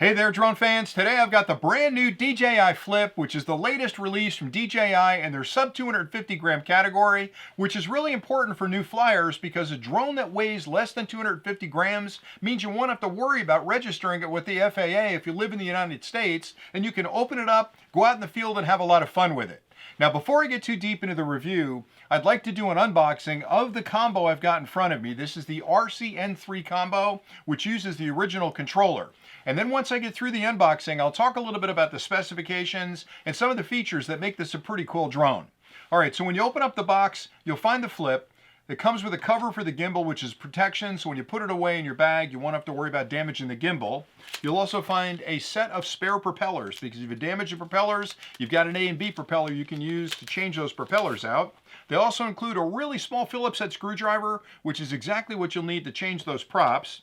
Hey there, drone fans. Today I've got the brand new DJI Flip, which is the latest release from DJI and their sub 250 gram category, which is really important for new flyers because a drone that weighs less than 250 grams means you won't have to worry about registering it with the FAA if you live in the United States, and you can open it up, go out in the field, and have a lot of fun with it. Now, before I get too deep into the review, I'd like to do an unboxing of the combo I've got in front of me. This is the RCN3 combo, which uses the original controller. And then once I get through the unboxing, I'll talk a little bit about the specifications and some of the features that make this a pretty cool drone. All right, so when you open up the box, you'll find the Flip. It comes with a cover for the gimbal, which is protection, so when you put it away in your bag, you won't have to worry about damaging the gimbal. You'll also find a set of spare propellers, because if you damage the propellers, you've got an A and B propeller you can use to change those propellers out. They also include a really small Phillips head screwdriver, which is exactly what you'll need to change those props.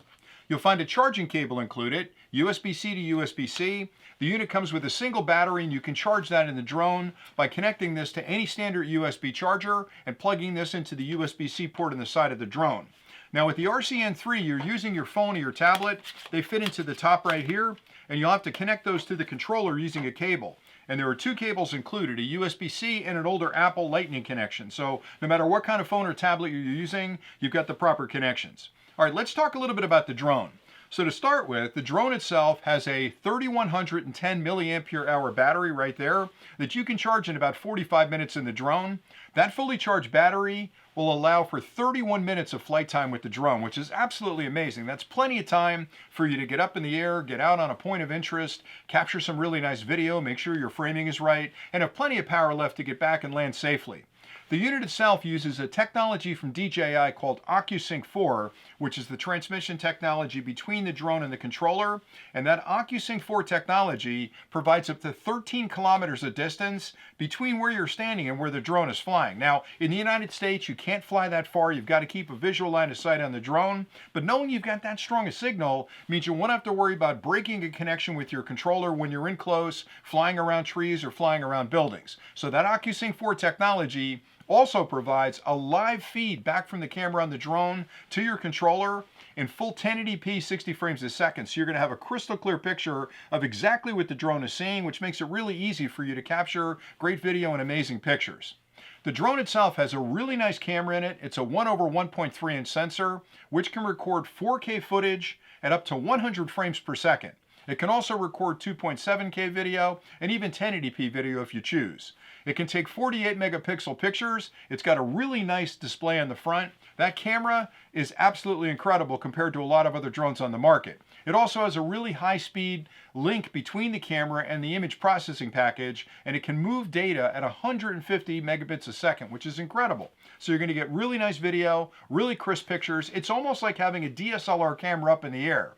You'll find a charging cable included, USB-C to USB-C. The unit comes with a single battery, and you can charge that in the drone by connecting this to any standard USB charger and plugging this into the USB-C port in the side of the drone. Now with the RCN3, you're using your phone or your tablet. They fit into the top right here, and you'll have to connect those to the controller using a cable. And there are two cables included, a USB-C and an older Apple Lightning connection. So no matter what kind of phone or tablet you're using, you've got the proper connections. All right, let's talk a little bit about the drone. So to start with, the drone itself has a 3110 milliampere hour battery right there that you can charge in about 45 minutes in the drone. That fully charged battery will allow for 31 minutes of flight time with the drone, which is absolutely amazing. That's plenty of time for you to get up in the air, get out on a point of interest, capture some really nice video, make sure your framing is right, and have plenty of power left to get back and land safely. The unit itself uses a technology from DJI called OcuSync 4, which is the transmission technology between the drone and the controller. And that OcuSync 4 technology provides up to 13 kilometers of distance between where you're standing and where the drone is flying. Now, in the United States, you can't fly that far. You've got to keep a visual line of sight on the drone. But knowing you've got that strong a signal means you won't have to worry about breaking a connection with your controller when you're in close, flying around trees or flying around buildings. So that OcuSync 4 technology also provides a live feed back from the camera on the drone to your controller in full 1080p 60 frames a second. So you're going to have a crystal clear picture of exactly what the drone is seeing, which makes it really easy for you to capture great video and amazing pictures. The drone itself has a really nice camera in it. It's a 1/1.3 inch sensor, which can record 4K footage at up to 100 frames per second. It can also record 2.7K video and even 1080p video if you choose. It can take 48 megapixel pictures. It's got a really nice display on the front. That camera is absolutely incredible compared to a lot of other drones on the market. It also has a really high-speed link between the camera and the image processing package, and it can move data at 150 megabits a second, which is incredible. So you're going to get really nice video, really crisp pictures. It's almost like having a DSLR camera up in the air.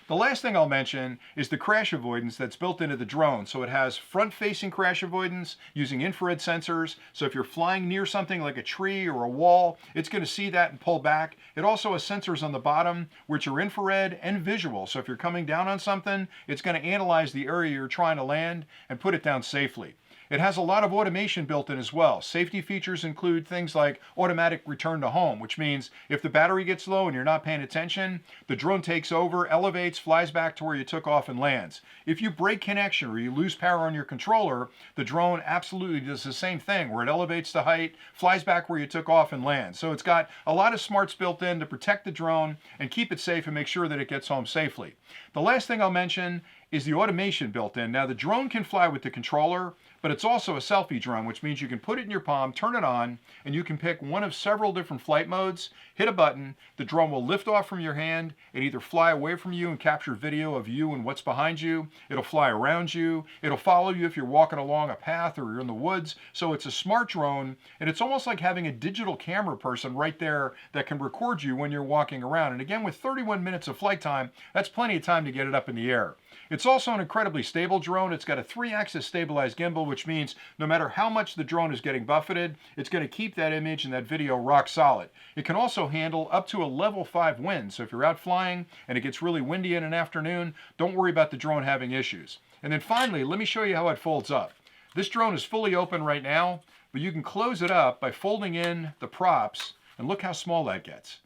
The last thing I'll mention is the crash avoidance that's built into the drone. So it has front-facing crash avoidance using infrared sensors. So if you're flying near something like a tree or a wall, it's going to see that and pull back. It also has sensors on the bottom, which are infrared and visual. So if you're coming down on something, it's going to analyze the area you're trying to land and put it down safely. It has a lot of automation built in as well. Safety features include things like automatic return to home, which means if the battery gets low and you're not paying attention, the drone takes over, elevates, flies back to where you took off and lands. If you break connection or you lose power on your controller, the drone absolutely does the same thing, where it elevates to height, flies back where you took off and lands. So it's got a lot of smarts built in to protect the drone and keep it safe and make sure that it gets home safely. The last thing I'll mention is the automation built in. Now the drone can fly with the controller, but it's also a selfie drone, which means you can put it in your palm, turn it on, and you can pick one of several different flight modes, hit a button, the drone will lift off from your hand and either fly away from you and capture video of you and what's behind you. It'll fly around you. It'll follow you if you're walking along a path or you're in the woods. So it's a smart drone, and it's almost like having a digital camera person right there that can record you when you're walking around. And again, with 31 minutes of flight time, that's plenty of time to get it up in the air. It's also an incredibly stable drone. It's got a 3-axis stabilized gimbal, which means no matter how much the drone is getting buffeted, it's going to keep that image and that video rock solid. It can also handle up to a level 5 wind. So if you're out flying and it gets really windy in an afternoon, don't worry about the drone having issues. And then finally, let me show you how it folds up. This drone is fully open right now, but you can close it up by folding in the props, and look how small that gets.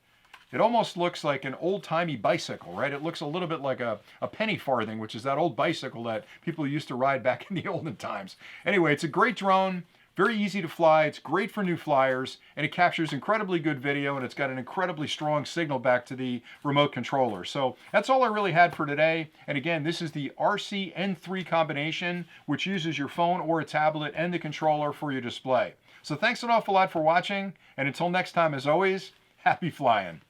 It almost looks like an old-timey bicycle, right? It looks a little bit like a penny farthing, which is that old bicycle that people used to ride back in the olden times. Anyway, it's a great drone, very easy to fly. It's great for new flyers, and it captures incredibly good video, and it's got an incredibly strong signal back to the remote controller. So that's all I really had for today. And again, this is the RC-N3 combination, which uses your phone or a tablet and the controller for your display. So thanks an awful lot for watching, and until next time, as always, happy flying.